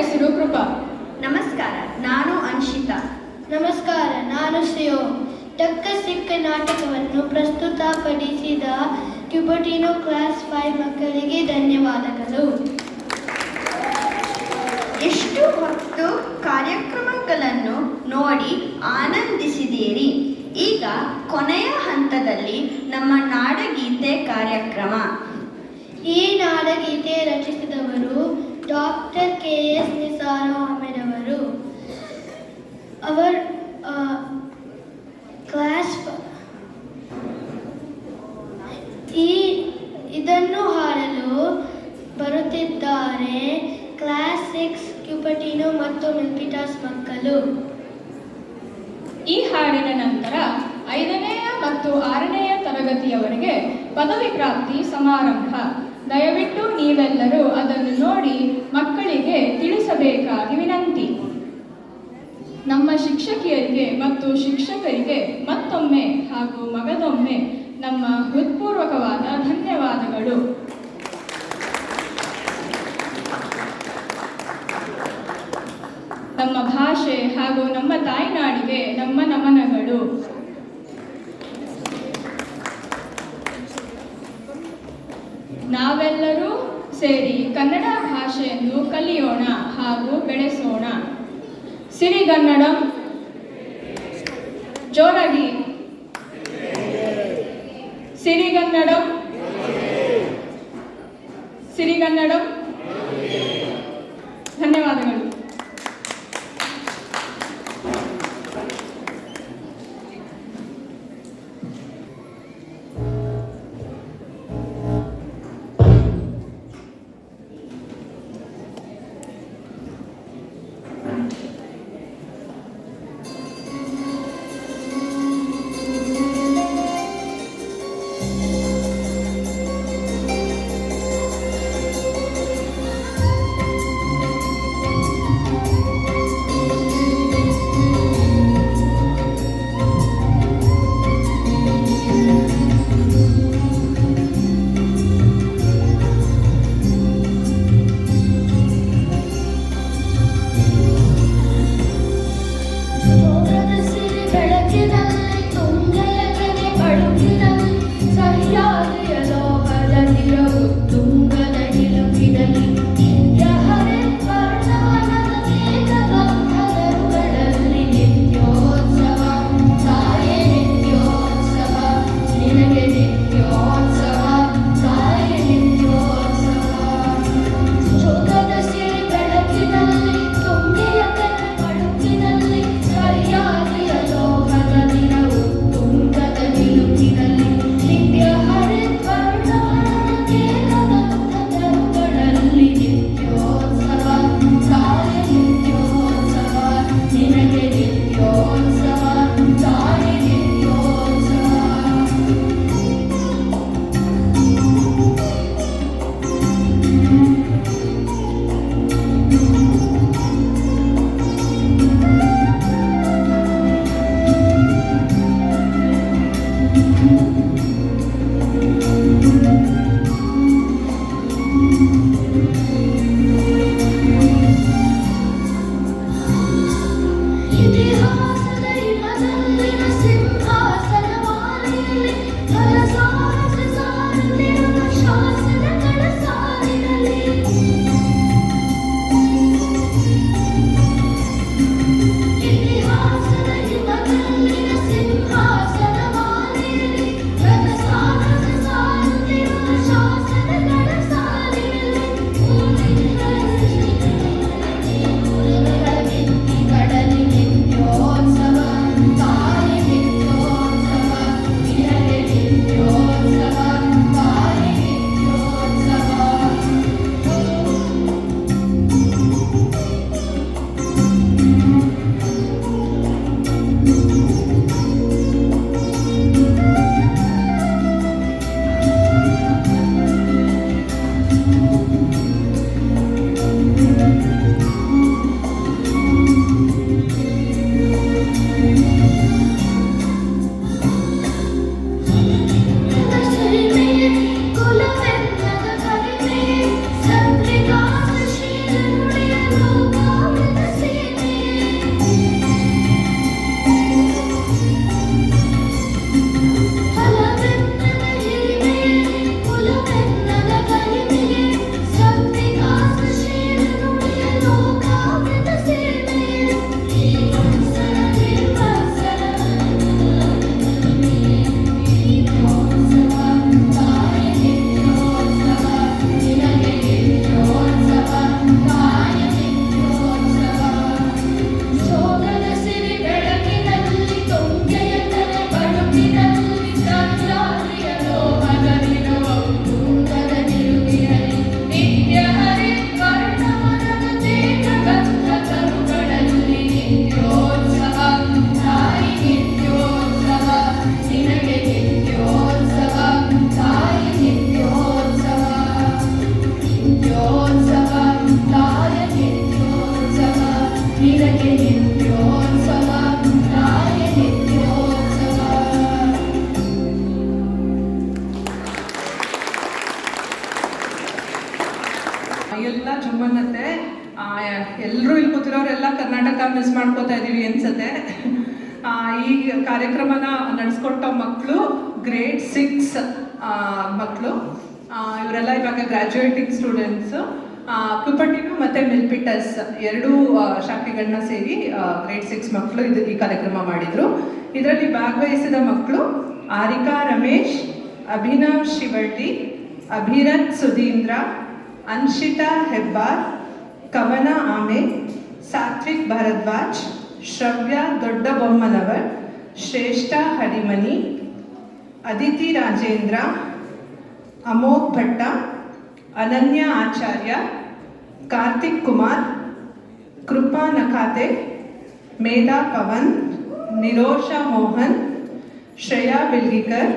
ಹೆಸರು ಕೃಪಾ. ನಮಸ್ಕಾರ, ನಾನು ಅನ್ಷಿತಾ. ನಮಸ್ಕಾರ, ನಾನು ಶ್ರೇಯೋ. ತಕ್ಕ ಸಿಕ್ಕ ನಾಟಕವನ್ನು ಪ್ರಸ್ತುತಪಡಿಸಿದ ಕ್ಯುಪಟಿನೋ ಕ್ಲಾಸ್ 5 ಮಕ್ಕಳಿಗೆ ಧನ್ಯವಾದಗಳು. ಎಷ್ಟು ಹೊತ್ತು ಕಾರ್ಯಕ್ರಮಗಳನ್ನು ನೋಡಿ ಆನಂದಿಸಿದ್ದೀರಿ. ಈಗ ಕೊನೆಯ ಹಂತದಲ್ಲಿ ನಮ್ಮ ನಾಡಗೀತೆ ಕಾರ್ಯಕ್ರಮ. ಈ ನಾಡಗೀತೆ ರಚಿಸಿದವರು ಡಾಕ್ಟರ್ KS ನಿಸಾರ್ ಅಹಮದ್ ಅವರು. ಇದನ್ನು ಹಾಡಲು ಬರುತ್ತಿದ್ದಾರೆ ಕ್ಲಾಸ್ 6 ಕ್ಯುಪಟಿನೋ ಮತ್ತು ಮಿಲ್ಪಿಟಾಸ್ ಮಕ್ಕಳು. ಈ ಹಾಡಿನ ನಂತರ 5ನೇ ಮತ್ತು 6ನೇ ತರಗತಿಯವರೆಗೆ ಪದವಿ ಪ್ರಾಪ್ತಿ ಸಮಾರಂಭ. ದಯವಿಟ್ಟು ನೀವೆಲ್ಲರೂ ಅದನ್ನು ನೋಡಿ ಮಕ್ಕಳಿಗೆ ತಿಳಿಸಬೇಕಾಗಿ ವಿನಂತಿ. ನಮ್ಮ ಶಿಕ್ಷಕಿಯರಿಗೆ ಮತ್ತು ಶಿಕ್ಷಕರಿಗೆ ಮತ್ತೊಮ್ಮೆ ಹಾಗೂ ಮಗದೊಮ್ಮೆ ನಮ್ಮ ಹೃತ್ಪೂರ್ವಕವಾದ ಧನ್ಯವಾದಗಳು. ನಮ್ಮ ಭಾಷೆ ಹಾಗೂ ನಮ್ಮ ತಾಯ್ನಾಡಿಗೆ ನಮ್ಮ ನಮನಗಳು. ನಾವೆಲ್ಲರೂ ಸೇರಿ ಕನ್ನಡ ಭಾಷೆಯನ್ನು ಕಲಿಯೋಣ ಹಾಗೂ ಬೆಳೆಸೋಣ. ಸಿರಿಗನ್ನಡಂ ಜೋರಾಗಿ, ಸಿರಿಗನ್ನಡಂ ಸಿರಿಗನ್ನಡಂ. ಧನ್ಯವಾದಗಳು. ನಿತ್ಯೋತ್ಸವ ತಾಯ ನಿತ್ಯೋತ್ಸವ. ಎಲ್ಲ ಜುಮ್ಮನ್ನತ್ತೆ. ಎಲ್ಲರೂ ಇಲ್ಲಿ ಕೂತಿರೋರೆಲ್ಲ ಕರ್ನಾಟಕ ಮಿಸ್ ಮಾಡ್ಕೋತಾ ಇದ್ದೀವಿ ಅನ್ಸುತ್ತೆ. ಈ ಕಾರ್ಯಕ್ರಮನ ನಡೆಸ್ಕೊಟ್ಟ ಮಕ್ಕಳು ಗ್ರೇಡ್ 6 ಮಕ್ಕಳು. ಇವರೆಲ್ಲ ಇವಾಗ ಗ್ರ್ಯಾಜುಯೇಟಿಂಗ್ ಸ್ಟೂಡೆಂಟ್ಸು. ಕುಪಟಿನು ಮತ್ತು ಮಿಲ್ಪಿಟಸ್ ಎರಡೂ ಶಾಖೆಗಳನ್ನ ಸೇರಿ ಗ್ರೇಡ್ 6 ಮಕ್ಕಳು ಈ ಕಾರ್ಯಕ್ರಮ ಮಾಡಿದರು. ಇದರಲ್ಲಿ ಭಾಗವಹಿಸಿದ ಮಕ್ಕಳು ಆರಿಕಾ ರಮೇಶ್, ಅಭಿನವ್ ಶಿವಳ್ಳಿ, ಅಭಿರಥ್ ಸುಧೀಂದ್ರ, ಅನ್ಶಿತಾ ಹೆಬ್ಬಾರ್, ಕವನ ಆಮೆ, ಸಾತ್ವಿಕ್ ಭಾರದ್ವಾಜ್, ಶ್ರವ್ಯ ದೊಡ್ಡಬೊಮ್ಮನವರ್, ಶ್ರೇಷ್ಠ ಹರಿಮನಿ, ಅದಿತಿ ರಾಜೇಂದ್ರ, ಅಮೋಘ್ ಭಟ್ಟ, ಅನನ್ಯ ಆಚಾರ್ಯ, ಕಾರ್ತಿಕ್ ಕುಮಾರ್, ಕೃಪಾ ನಖಾತೆ, ಮೇಧಾ ಪವನ್, ನಿರೋಷಾ ಮೋಹನ್, ಶ್ರೇಯಾ ಬಿಲ್ಗಿಕರ್,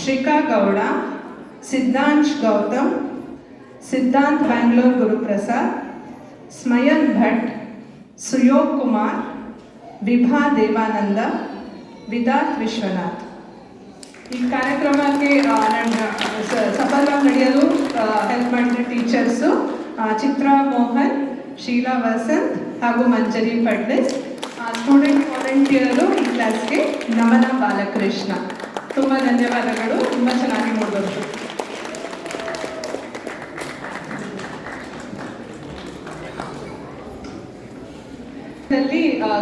ಶ್ರಿಕಾ ಗೌಡ, ಸಿದ್ಧಾಂಶ್ ಗೌತಮ್, ಸಿದ್ಧಾಂತ್ ಬ್ಯಾಂಗ್ಳೂರ್ ಗುರುಪ್ರಸಾದ್, ಸ್ಮಯನ್ ಭಟ್, ಸುಯೋಗ್ ಕುಮಾರ್, ವಿಭಾ ದೇವಾನಂದ, ವಿದಾತ್ ವಿಶ್ವನಾಥ್. ಈ ಕಾರ್ಯಕ್ರಮಕ್ಕೆ ಸಫಲವಾಗಿ ನಡೆಯಲು ಹೆಲ್ಪ್ ಮಾಡಿದ ಟೀಚರ್ಸು ಚಿತ್ರಾ ಮೋಹನ್, ಶೀಲಾ ವಸಂತ್ ಹಾಗೂ ಮಂಜರಿ ಫಡ್ನಿಸ್. ಸ್ಟೂಡೆಂಟ್ ವಾಲಂಟಿಯರು ಈ ಕ್ಲಾಸ್ಗೆ ನಮನ ಬಾಲಕೃಷ್ಣ. ತುಂಬ ಧನ್ಯವಾದಗಳು. ತುಂಬ ಚೆನ್ನಾಗಿ ನೋಡಬಹುದು.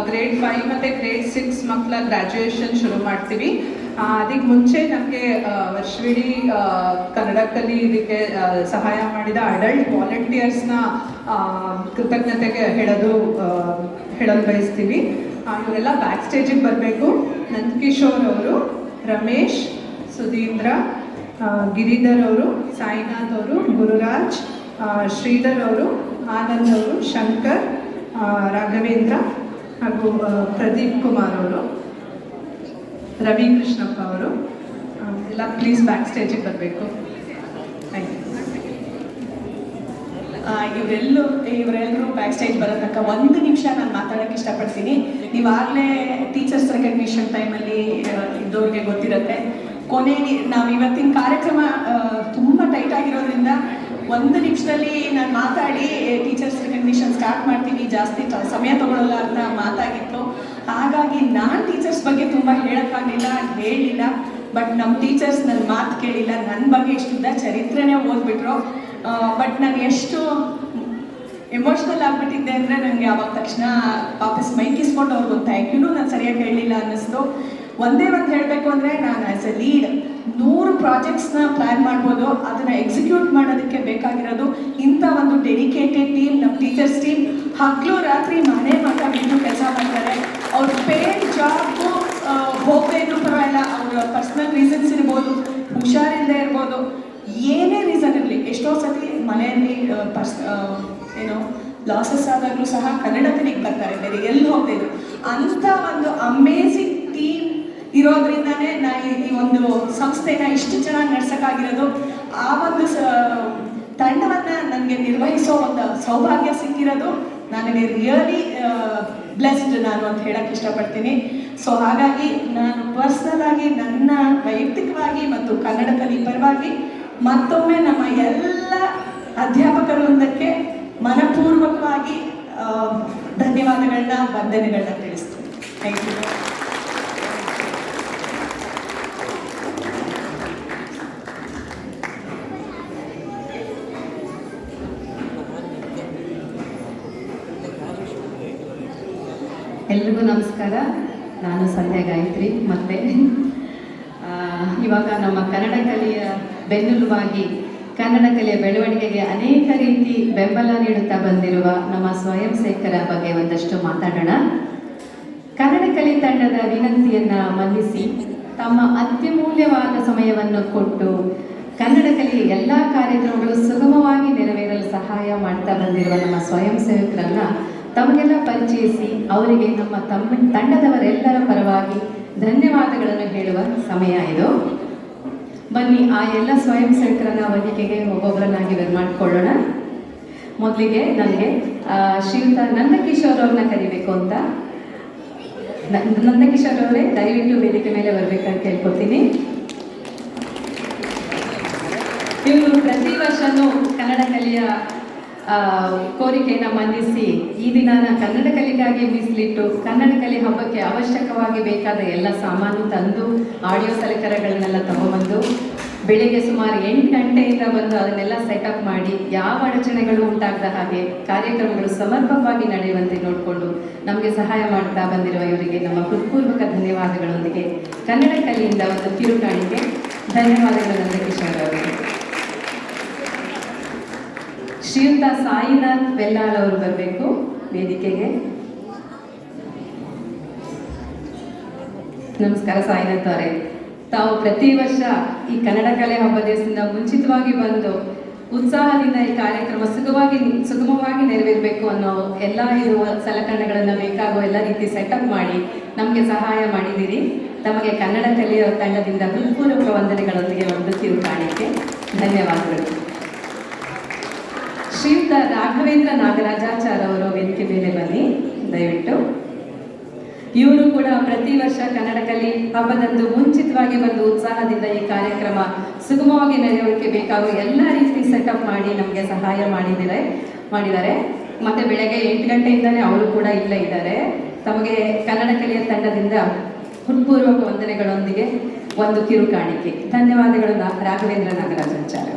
ಗ್ರೇಡ್ 5 ಮತ್ತು ಗ್ರೇಡ್ 6 ಮಕ್ಕಳ ಗ್ರ್ಯಾಜುಯೇಷನ್ ಶುರು ಮಾಡ್ತೀವಿ. ಅದಕ್ಕೆ ಮುಂಚೆ ನಮಗೆ ವರ್ಷವಿಡೀ ಕನ್ನಡ ಕಲಿಯೋದಕ್ಕೆ ಸಹಾಯ ಮಾಡಿದ ಅಡಲ್ಟ್ ವಾಲಂಟಿಯರ್ಸ್ನ ಕೃತಜ್ಞತೆಗೆ ಹೇಳಲು ಬಯಸ್ತೀವಿ. ಇವರೆಲ್ಲ ಬ್ಯಾಕ್ ಸ್ಟೇಜಿಗೆ ಬರಬೇಕು. ನಂದಕಿಶೋರ್ ಅವರು, ರಮೇಶ್, ಸುಧೀಂದ್ರ, ಗಿರಿಧರ್ ಅವರು, ಸಾಯಿನಾಥ್ ಅವರು, ಗುರುರಾಜ್, ಶ್ರೀಧರ್ ಅವರು, ಆನಂದ್ ಅವರು, ಶಂಕರ್, ರಾಘವೇಂದ್ರ ಹಾಗೂ ಪ್ರದೀಪ್ ಕುಮಾರ್ ಅವರು, ರವಿ ಕೃಷ್ಣಪ್ಪ ಅವರು ಎಲ್ಲ ಪ್ಲೀಸ್ ಬ್ಯಾಕ್ ಸ್ಟೇಜಿಗೆ ಬರಬೇಕು. Thank you. ಇವರೆಲ್ಲರೂ ಬ್ಯಾಕ್ ಸ್ಟೇಜ್ ಬರೋ ತನಕ 1 ನಿಮಿಷ ನಾನು ಮಾತಾಡೋಕ್ಕೆ ಇಷ್ಟಪಡ್ತೀನಿ. ನೀವಾಗಲೇ ಟೀಚರ್ಸ್ ರೆಕಗ್ನಿಷನ್ ಟೈಮಲ್ಲಿ ಇದ್ದವ್ರಿಗೆ ಗೊತ್ತಿರುತ್ತೆ. ಕೊನೆಗೆ ನಾವು ಇವತ್ತಿನ ಕಾರ್ಯಕ್ರಮ ತುಂಬ ಟೈಟ್ ಆಗಿರೋದ್ರಿಂದ 1 ನಿಮಿಷದಲ್ಲಿ ನಾನು ಮಾತಾಡಿ ಟೀಚರ್ಸ್ ರೆಕಗ್ನಿಷನ್ ಸ್ಟಾರ್ಟ್ ಮಾಡ್ತೀನಿ, ಜಾಸ್ತಿ ಸಮಯ ತಗೊಳ್ಳಲ್ಲ ಅಂತ ಮಾತಾಗಿತ್ತು. ಹಾಗಾಗಿ ನಾನು ಟೀಚರ್ಸ್ ಬಗ್ಗೆ ತುಂಬ ಹೇಳೋಕ್ಕಾಗಲಿಲ್ಲ, ಹೇಳಲಿಲ್ಲ. ಬಟ್ ನಮ್ಮ ಟೀಚರ್ಸ್ ನನ್ನ ಮಾತು ಕೇಳಿಲ್ಲ, ನನ್ನ ಬಗ್ಗೆ ಇಷ್ಟುದ್ದ ಚರಿತ್ರೆನೇ ಓದ್ಬಿಟ್ರು. ಬಟ್ ನಾನು ಎಷ್ಟು ಎಮೋಷ್ನಲ್ ಆಗಿಬಿಟ್ಟಿದ್ದೆ ಅಂದರೆ ನನಗೆ ಆವಾಗ ತಕ್ಷಣ ವಾಪಸ್ ಮೈಕಿಸ್ಕೊಂಡು ಅವ್ರಿಗೊಂದು ಥ್ಯಾಂಕ್ ಯುನೂ ನಾನು ಸರಿಯಾಗಿ ಹೇಳಲಿಲ್ಲ ಅನ್ನಿಸ್ತು. ಒಂದೇ ಒಂದು ಹೇಳಬೇಕು ಅಂದರೆ ನಾನು ಆ್ಯಸ್ ಎ ಲೀಡ್ 100 ಪ್ರಾಜೆಕ್ಟ್ಸ್ನ ಪ್ಲ್ಯಾನ್ ಮಾಡ್ಬೋದು. ಅದನ್ನು ಎಕ್ಸಿಕ್ಯೂಟ್ ಮಾಡೋದಕ್ಕೆ ಬೇಕಾಗಿರೋದು ಇಂಥ ಒಂದು ಡೆಡಿಕೇಟೆಡ್ ಟೀಮ್. ನಮ್ಮ ಟೀಚರ್ಸ್ ಟೀಮ್ ಹಗಲು ರಾತ್ರಿ ಮನೆ ಬಿಟ್ಟು ಕೆಲಸ ಮಾಡ್ತಾರೆ. ಅವ್ರ ಪೇಯ್ಡ್ ಜಾಬ್ಗೂ ಹೋಗದೇ ಇದ್ರೂ ಪರವಾಗಿಲ್ಲ, ಅವರ ಪರ್ಸ್ನಲ್ ರೀಸನ್ಸ್ ಇರ್ಬೋದು, ಹುಷಾರಿಲ್ಲದೆ ಇರ್ಬೋದು, ಏನೇ ರೀಸನ್ ಇರಲಿ. ಎಷ್ಟೋ ಸತಿ ಮನೆಯಲ್ಲಿ ಲಾಸಸ್ ಆದಾಗಲೂ ಸಹ ಕನ್ನಡ ಕಲಿಗೆ ಬರ್ತಾರೆ, ಬೇರೆ ಎಲ್ಲಿ ಹೋಗ್ತಾಯಿದ್ರು. ಅಂಥ ಒಂದು ಅಮೇಝಿಂಗ್ ಟೀಮ್ ಇರೋದ್ರಿಂದನೇ ನಾನು ಈ ಒಂದು ಸಂಸ್ಥೆನ ಇಷ್ಟು ಚೆನ್ನಾಗಿ ನಡ್ಸೋಕ್ಕಾಗಿರೋದು. ಆ ಒಂದು ತಂಡವನ್ನು ನನಗೆ ನಿರ್ವಹಿಸೋ ಒಂದು ಸೌಭಾಗ್ಯ ಸಿಕ್ಕಿರೋದು ನನಗೆ ರಿಯಲಿ ಬ್ಲೆಸ್ಡ್ ನಾನು ಅಂತ ಹೇಳಕ್ಕೆ ಇಷ್ಟಪಡ್ತೀನಿ. ಸೊ ಹಾಗಾಗಿ ನಾನು ಪರ್ಸ್ನಲ್ ಆಗಿ ನನ್ನ ವೈಯಕ್ತಿಕವಾಗಿ ಮತ್ತು ಕನ್ನಡ ಕಲಿ ಪರವಾಗಿ ಮತ್ತೊಮ್ಮೆ ನಮ್ಮ ಎಲ್ಲ ಅಧ್ಯಾಪಕರು ಒಂದಕ್ಕೆ ಮನಪೂರ್ವಕವಾಗಿ ಧನ್ಯವಾದಗಳನ್ನ, ವಂದನೆಗಳನ್ನ ತಿಳಿಸ್ತೀನಿ. Thank you. ಎಲ್ರಿಗೂ ನಮಸ್ಕಾರ. ನಾನು ಸಂಧ್ಯಾ ಗಾಯತ್ರಿ. ಮತ್ತೆ ಇವಾಗ ನಮ್ಮ ಕನ್ನಡ ಕಲೆಯ ಬೆನ್ನೆಲುಬಾಗಿ ಕನ್ನಡ ಕಲೆಯ ಬೆಳವಣಿಗೆಗೆ ಅನೇಕ ರೀತಿ ಬೆಂಬಲ ನೀಡುತ್ತಾ ಬಂದಿರುವ ನಮ್ಮ ಸ್ವಯಂ ಸೇವಕರ ಬಗ್ಗೆ ಒಂದಷ್ಟು ಮಾತಾಡೋಣ. ಕನ್ನಡ ಕಲೆ ತಂಡದ ವಿನಂತಿಯನ್ನು ಮನ್ನಿಸಿ ತಮ್ಮ ಅತ್ಯಮೂಲ್ಯವಾದ ಸಮಯವನ್ನು ಕೊಟ್ಟು ಕನ್ನಡ ಕಲೆಯ ಎಲ್ಲ ಕಾರ್ಯಕ್ರಮಗಳು ಸುಗಮವಾಗಿ ನೆರವೇರಲು ಸಹಾಯ ಮಾಡ್ತಾ ಬಂದಿರುವ ನಮ್ಮ ಸ್ವಯಂ ಸೇವಕರನ್ನ ತಮಗೆಲ್ಲ ಪರಿಚಯಿಸಿ ಅವರಿಗೆ ನಮ್ಮ ತಂಡದವರೆಲ್ಲರ ಪರವಾಗಿ ಧನ್ಯವಾದಗಳನ್ನು ಹೇಳುವ ಸಮಯ ಇದು. ಬನ್ನಿ ಆ ಎಲ್ಲ ಸ್ವಯಂ ಸೇವಕರನ್ನ ವೇದಿಕೆಗೆ ಒಬ್ಬೊಬ್ಬರನ್ನಾಗಿ ಮಾಡ್ಕೊಳ್ಳೋಣ. ಮೊದಲಿಗೆ ನನಗೆ ಶ್ರೀಯುತ ನಂದಕಿಶೋರ್ ಅವ್ರನ್ನ ಕರಿಬೇಕು ಅಂತ. ನಂದಕಿಶೋರ್ ಅವರೇ ದಯವಿಟ್ಟು ವೇದಿಕೆ ಮೇಲೆ ಬರ್ಬೇಕಂತ ಕೇಳ್ಕೊತೀನಿ. ಇವರು ಪ್ರತಿ ವರ್ಷನೂ ಕನ್ನಡ ಕಲಿಯ ಕೋರಿಕೆಯನ್ನು ಮನ್ನಿಸಿ ಈ ದಿನಾನ ಕನ್ನಡ ಕಲಿಗಾಗಿ ಮೀಸಲಿಟ್ಟು ಕನ್ನಡ ಕಲಿ ಹಬ್ಬಕ್ಕೆ ಅವಶ್ಯಕವಾಗಿ ಬೇಕಾದ ಎಲ್ಲ ಸಾಮಾನು ತಂದು ಆಡಿಯೋ ಸಲಕರಣೆಗಳನ್ನೆಲ್ಲ ತಗೊಂಬಂದು ಬೆಳಿಗ್ಗೆ ಸುಮಾರು 8 ಗಂಟೆಯಿಂದ ಬಂದು ಅದನ್ನೆಲ್ಲ ಸೆಟಪ್ ಮಾಡಿ ಯಾವ ಅಡಚಣೆಗಳು ಉಂಟಾಗದ ಹಾಗೆ ಕಾರ್ಯಕ್ರಮಗಳು ಸಮರ್ಪಕವಾಗಿ ನಡೆಯುವಂತೆ ನೋಡಿಕೊಂಡು ನಮಗೆ ಸಹಾಯ ಮಾಡ್ತಾ ಬಂದಿರುವ ಇವರಿಗೆ ನಮ್ಮ ಹೃತ್ಪೂರ್ವಕ ಧನ್ಯವಾದಗಳೊಂದಿಗೆ ಕನ್ನಡ ಕಲಿಯಿಂದ ಒಂದು ಕಿರುಕಾಣಿಕೆ. ಧನ್ಯವಾದಗಳು ನಂದಕಿಶೋರ್ ಅವರಿಗೆ. ಶ್ರೀಯುತ ಸಾಯಿನಾಥ್ ಬೆಲ್ಲಾಳ್ ಅವರು ಬರಬೇಕು ವೇದಿಕೆಗೆ. ನಮಸ್ಕಾರ ಸಾಯಿನಾಥ್ ಅವರೇ. ತಾವು ಪ್ರತಿ ವರ್ಷ ಈ ಕನ್ನಡ ಕಲೆ ಹಬ್ಬ ದಿವಸದಿಂದ ಮುಂಚಿತವಾಗಿ ಬಂದು ಉತ್ಸಾಹದಿಂದ ಈ ಕಾರ್ಯಕ್ರಮ ಸುಗಮವಾಗಿ ನೆರವೇರಬೇಕು ಅನ್ನೋ ಎಲ್ಲ ಇರುವ ಸಲಕರಣೆಗಳನ್ನು ಬೇಕಾಗುವ ಎಲ್ಲ ರೀತಿ ಸೆಟಪ್ ಮಾಡಿ ನಮಗೆ ಸಹಾಯ ಮಾಡಿದ್ದೀರಿ. ತಮಗೆ ಕನ್ನಡ ಕಲೆಯ ತಂಡದಿಂದ ಹೃತ್ಪೂರ್ವಕ ವಂದನೆಗಳೊಂದಿಗೆ ಒಂದು ಕಿರುಕಾಣಿಕೆ. ಧನ್ಯವಾದಗಳು. ಶ್ರೀಯುತ ರಾಘವೇಂದ್ರ ನಾಗರಾಜಾಚಾರ್ ಅವರು ವೇದಿಕೆ ಮೇಲೆ ಬನ್ನಿ ದಯವಿಟ್ಟು. ಇವರು ಕೂಡ ಪ್ರತಿ ವರ್ಷ ಕನ್ನಡ ಕಲಿ ಹಬ್ಬದಂದು ಮುಂಚಿತವಾಗಿ ಬಂದು ಉತ್ಸಾಹದಿಂದ ಈ ಕಾರ್ಯಕ್ರಮ ಸುಗಮವಾಗಿ ನಡೆಯೋಕ್ಕೆ ಬೇಕಾಗುವ ಎಲ್ಲ ರೀತಿ ಸೆಟಪ್ ಮಾಡಿ ನಮಗೆ ಸಹಾಯ ಮಾಡಿದ್ದಾರೆ. ಮತ್ತೆ ಬೆಳಗ್ಗೆ 8 ಗಂಟೆಯಿಂದಲೇ ಅವರು ಕೂಡ ಇಲ್ಲೇ ಇದ್ದಾರೆ. ತಮಗೆ ಕನ್ನಡ ಕಲಿಯ ತಂಡದಿಂದ ಹೃತ್ಪೂರ್ವಕ ವಂದನೆಗಳೊಂದಿಗೆ ಒಂದು ಕಿರುಕಾಣಿಕೆ. ಧನ್ಯವಾದಗಳು ರಾಘವೇಂದ್ರ ನಾಗರಾಜಾಚಾರ್ಯ.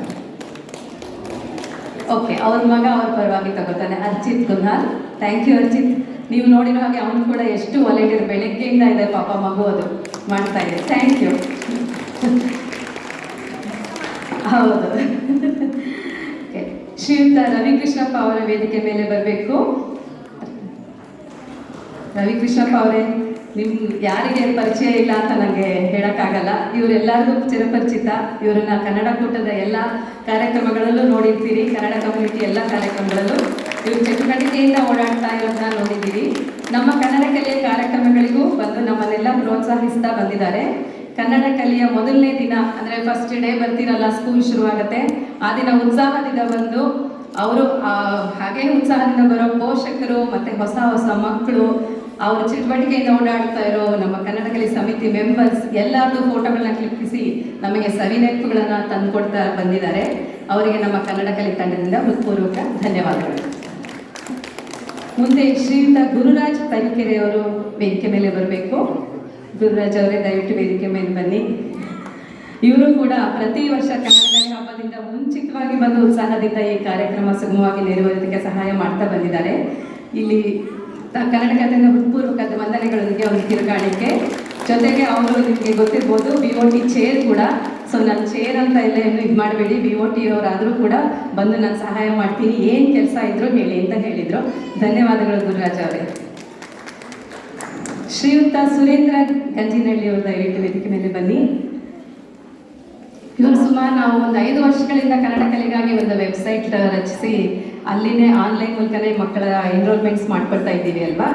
ಓಕೆ, ಅವ್ರ ಮಗ ಅವ್ರ ಪರವಾಗಿ ತಗೋತಾನೆ, ಅರ್ಚಿತ್ ಗುನ್ಹಾಲ್. Thank you Archit. ನೀವು ನೋಡಿರೋ ಹಾಗೆ ಅವನು ಕೂಡ ಎಷ್ಟು ಒಲೆಗಿರು ಬೆಳಗ್ಗೆಯಿಂದ ಇದೆ ಪಾಪ, ಮಗು ಅದು ಮಾಡ್ತಾ ಇದೆ. Thank you. ಹೌದು. ಓಕೆ, ಶ್ರೀಯುತ ರವಿಕೃಷ್ಣಪ್ಪ ಅವರ ವೇದಿಕೆ ಮೇಲೆ ಬರಬೇಕು. ರವಿಕೃಷ್ಣಪ್ಪ ಅವರೇ, ಯಾರಿಗೆ ಪರಿಚಯ ಇಲ್ಲ ಅಂತ ನನಗೆ ಹೇಳೋಕ್ಕಾಗಲ್ಲ. ಇವರೆಲ್ಲರಿಗೂ ಚಿರಪರಿಚಿತ. ಇವರನ್ನ ಕನ್ನಡ ಕೂಟದ ಎಲ್ಲ ಕಾರ್ಯಕ್ರಮಗಳಲ್ಲೂ ನೋಡಿರ್ತೀರಿ. ಕನ್ನಡ ಕಮ್ಯುನಿಟಿ ಎಲ್ಲ ಕಾರ್ಯಕ್ರಮಗಳಲ್ಲೂ ಇವರು ಚಟುವಟಿಕೆಯಿಂದ ಓಡಾಡ್ತಾ ಇರೋದನ್ನ ನೋಡಿದ್ದೀರಿ. ನಮ್ಮ ಕನ್ನಡ ಕಲಿಯ ಕಾರ್ಯಕ್ರಮಗಳಿಗೂ ಬಂದು ನಮ್ಮನ್ನೆಲ್ಲ ಪ್ರೋತ್ಸಾಹಿಸ್ತಾ ಬಂದಿದ್ದಾರೆ. ಕನ್ನಡ ಕಲಿಯ ಮೊದಲನೇ ದಿನ ಅಂದರೆ ಫಸ್ಟ್ ಡೇ ಬರ್ತಿರಲ್ಲ, ಸ್ಕೂಲ್ ಶುರುವಾಗುತ್ತೆ, ಆ ದಿನ ಉತ್ಸಾಹದಿಂದ ಬಂದು ಅವರು ಹಾಗೇ ಉತ್ಸಾಹದಿಂದ ಬರೋ ಪೋಷಕರು ಮತ್ತು ಹೊಸ ಮಕ್ಕಳು, ಅವ್ರ ಚಟುವಟಿಕೆಯಿಂದ ಓಡಾಡ್ತಾ ಇರೋ ನಮ್ಮ ಕನ್ನಡ ಕಲಿ ಸಮಿತಿ ಮೆಂಬರ್ಸ್ ಎಲ್ಲರದ್ದು ಫೋಟೋಗಳನ್ನ ಕ್ಲಿಕ್ಕಿಸಿ ನಮಗೆ ಸವಿನೆನಪುಗಳನ್ನು ತಂದುಕೊಡ್ತಾ ಬಂದಿದ್ದಾರೆ. ಅವರಿಗೆ ನಮ್ಮ ಕನ್ನಡ ಕಲಿ ತಂಡದಿಂದ ಹೃತ್ಪೂರ್ವಕ ಧನ್ಯವಾದಗಳು. ಮುಂದೆ ಶ್ರೀಯುತ ಗುರುರಾಜ್ ತರೀಕೆರೆ ಅವರು ವೇದಿಕೆ ಮೇಲೆ ಬರಬೇಕು. ಗುರುರಾಜ್ ಅವರೇ ದಯವಿಟ್ಟು ವೇದಿಕೆ ಮೇಲೆ ಬನ್ನಿ. ಇವರು ಕೂಡ ಪ್ರತಿ ವರ್ಷ ಕನ್ನಡ ಕಲಿ ಹಬ್ಬದಿಂದ ಮುಂಚಿತವಾಗಿ ಬಂದು ಉತ್ಸಾಹದಿಂದ ಈ ಕಾರ್ಯಕ್ರಮ ಸುಗಮವಾಗಿ ನೆರವೇರೋದಕ್ಕೆ ಸಹಾಯ ಮಾಡ್ತಾ ಬಂದಿದ್ದಾರೆ. ಇಲ್ಲಿ ಕನ್ನಡ ಕಲೆಯಿಂದ ಹೃತ್ಪೂರ್ವಕ ವಂದನೆಗಳೊಂದಿಗೆ ಒಂದು ಕಿರುಕಾಣಿಕೆ. ಜೊತೆಗೆ ಅವರು ನಿಮಗೆ ಗೊತ್ತಿರ್ಬೋದು BOT ಚೇರ್ ಕೂಡ. ಸೊ ನನ್ನ ಚೇರ್ ಅಂತ ಎಲ್ಲ ಏನು ಇದು ಮಾಡಬೇಡಿ, BOT ಅವರಾದರೂ ಕೂಡ ಬಂದು ನಾನು ಸಹಾಯ ಮಾಡ್ತೀನಿ, ಏನು ಕೆಲಸ ಇದ್ರು ಹೇಳಿ ಅಂತ ಹೇಳಿದರು. ಧನ್ಯವಾದಗಳು ಗುರುರಾಜ್ ಅವರೇ. ಶ್ರೀಯುತ ಸುರೇಂದ್ರ ಗಂಜಿನಹಳ್ಳಿ ಅವರು ದಯವಿಟ್ಟು ವೇದಿಕೆ ಮೇಲೆ ಬನ್ನಿ. ಇವರು ಸುಮಾರು ನಾವು ಒಂದು 5 ವರ್ಷಗಳಿಂದ ಕನ್ನಡ ಕಲೆಗಾಗಿ ಒಂದು ವೆಬ್ಸೈಟ್ ರಚಿಸಿ ಅಲ್ಲಿನೇ ಆನ್ಲೈನ್ ಮೂಲಕನೇ ಮಕ್ಕಳ ಎನ್ರೋಲ್ಮೆಂಟ್ಸ್ ಮಾಡ್ಕೊಳ್ತಾ ಇದ್ದೀವಿ ಅಲ್ವಾ.